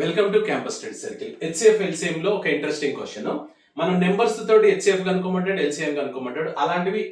Welcome to campus study circle. HCF LCM లో ఒక interesting question. మనం నెంబర్స్ తోటి హెచ్సిఎఫ్ కనుక్కోమంటాడు, ఎల్సిఎం కనుక్కోమంటాడు.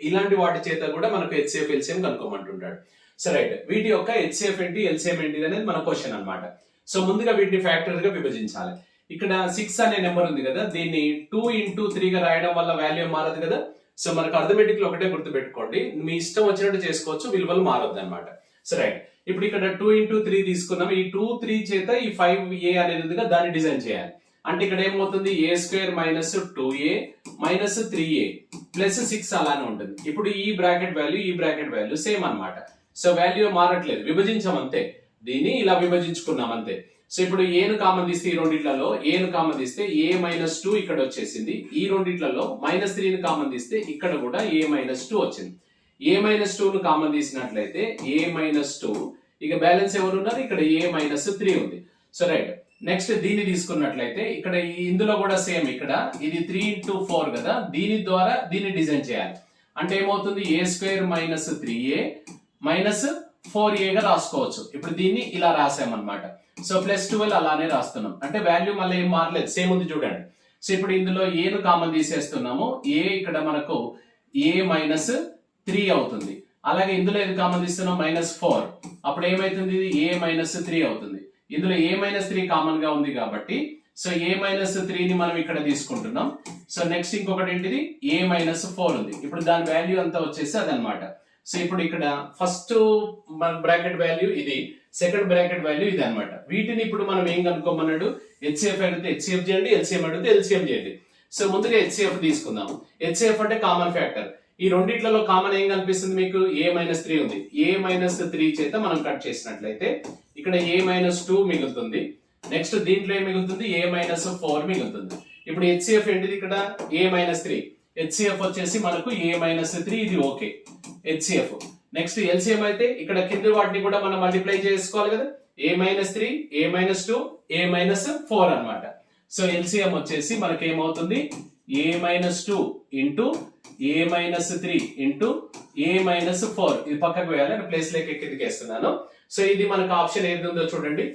ఇలాంటి వాటి చేత కూడా మనకు హెచ్సిఎఫ్ ఎల్సిఎం కనుక్కోమంటుంటాడు. సో రైట్, వీటి యొక్క హెచ్సిఎఫ్ ఏంటి, ఎల్సిఎం ఏంటి అనేది మన క్వశ్చన్ అన్నమాట. సో ముందుగా వీటిని ఫ్యాక్టర్స్ గా విభజించాలి. ఇక్కడ 6 అనే నెంబర్ ఉంది కదా, దీన్ని 2 into 3 గా రాయడం వల్ల వాల్యూ మారదు కదా. సో మనకు అర్థమెటిక్ లో ఒకటే గుర్తు పెట్టుకోండి, మీ ఇష్టం వచ్చినట్టు చేసుకోవచ్చు, విలువలు మారద్దు అనమాట. సో రైట్, ఇప్పుడు ఇక్కడ 2 into 3 తీసుకున్నాం. ఈ 2, 3 చేత ఈ 5a అనేది ఉంది కదా, దాన్ని డిజైన్ చేయాలి. అంటే ఇక్కడ ఏమవుతుంది, a² - 2a - 3a ప్లస్ 6 అలానే ఉంటుంది. ఇప్పుడు ఈ బ్రాకెట్ వాల్యూ సేమ్ అన్నమాట. సో వాల్యూ మారట్లేదు, విభజించాం అంతే. దీన్ని ఇలా విభజించుకున్నాం అంతే. సో ఇప్పుడు a ను కామన్ తీస్తే ఈ రెండిట్లలో a ను కామన్ తీస్తే a - 2 ఇక్కడ వచ్చేసింది. ఈ రెండిట్లలో -3 ని కామన్ తీస్తే ఇక్కడ కూడా a - 2 వచ్చింది. a - 2 ను కామన్ తీసినట్లయితే a - 2, ఇక బ్యాలెన్స్ ఎవరు ఉన్నారు, ఇక్కడ a - 3 ఉంది. సో రైట్, నెక్స్ట్ దీన్ని తీసుకున్నట్లయితే ఇక్కడ ఇందులో కూడా సేమ్, ఇక్కడ ఇది 3 into 4 కదా, దీని ద్వారా దీన్ని డిజైన్ చేయాలి. అంటే ఏమవుతుంది, a² - 3a - 4a గా రాసుకోవచ్చు. ఇప్పుడు దీన్ని ఇలా రాసామన్నమాట. సో +12 అలానే రాస్తున్నాం. అంటే వాల్యూ మళ్ళీ ఏం మారలేదు, సేమ్ ఉంది చూడండి. సో ఇప్పుడు ఇందులో a ను కామన్ తీసేస్తున్నాము. a ఇక్కడ మనకు a - 3 అవుతుంది. అలాగే ఇందులో ఏది కామన్ తీస్తున్నాం, -4. అప్పుడు ఏమైతుంది, ఇది a - 3 అవుతుంది. ఇందులో a - 3 కామన్ గా ఉంది కాబట్టి సో a - 3 ని మనం ఇక్కడ తీసుకుంటున్నాం. సో నెక్స్ట్ ఇంకొకటి ఏంటిది, a - 4 ఉంది. ఇప్పుడు దాని వాల్యూ అంతా వచ్చేసి అదనమాట. సో ఇప్పుడు ఇక్కడ ఫస్ట్ బ్రాకెట్ వాల్యూ ఇది, సెకండ్ బ్రాకెట్ వాల్యూ ఇది అనమాట. వీటిని ఇప్పుడు మనం ఏం కనుక్కోమన్నాడు, హెచ్సిఎఫ్ అడిగితే హెచ్సిఎఫ్ చేయండి, ఎల్సిఎం అడిగితే ఎల్సిఎం చేయండి. సో ముందుగా హెచ్సిఎఫ్ తీసుకుందాం. హెచ్సిఎఫ్ అంటే కామన్ ఫ్యాక్టర్. ఈ రెండిట్లలో కామన్ ఏం కనిపిస్తుంది మీకు, a - 3 ఉంది. a - 3 చేత మనం కట్ చేసినట్లయితే ఇక్కడ a - 2 మిగులుతుంది. నెక్స్ట్ దీంట్లో ఏం మిగులుతుంది, a - 4 మిగులుతుంది. ఇప్పుడు హెచ్సిఎఫ్ ఏంటిది, ఇక్కడ a - 3. హెచ్సిఎఫ్ వచ్చేసి మనకు a - 3, ఇది ఓకే హెచ్సిఎఫ్. నెక్స్ట్ ఎల్సిఎం అయితే ఇక్కడ కింది వాటిని కూడా మనం మల్టిప్లై చేసుకోవాలి కదా, a - 3, a - 2, a - 4 అన్నమాట. సో ఎల్సిఎం వచ్చేసి మనకి ఏమవుతుంది, a - 2 into a - 3 into a - 4. ఇది పక్కకు వేయాలి, ప్లేస్ లేక కిందకి వేస్తున్నాను. సో ఇది మనకు ఆప్షన్ ఏది ఉందో చూడండి,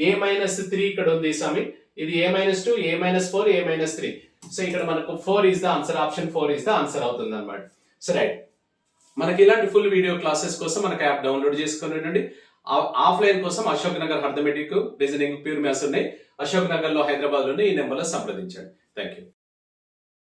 a - 3 ఇక్కడ ఉంది స్వామి. ఇది a - 2, a - 4, a - 3. సో ఇక్కడ మనకు 4 is the answer, option 4 is the answer అవుతుంది అనమాట. సో రైట్, మనకి ఇలాంటి ఫుల్ వీడియో క్లాసెస్ కోసం మనకి యాప్ డౌన్లోడ్ చేసుకుని ఆఫ్లైన్ కోసం Ashok Nagar arithmetic, reasoning, pure maths ఉన్నాయి. అశోక్ నగర్ లో, హైదరాబాద్ లోనే ఈ నెంబర్లో సంప్రదించండి. Thank you.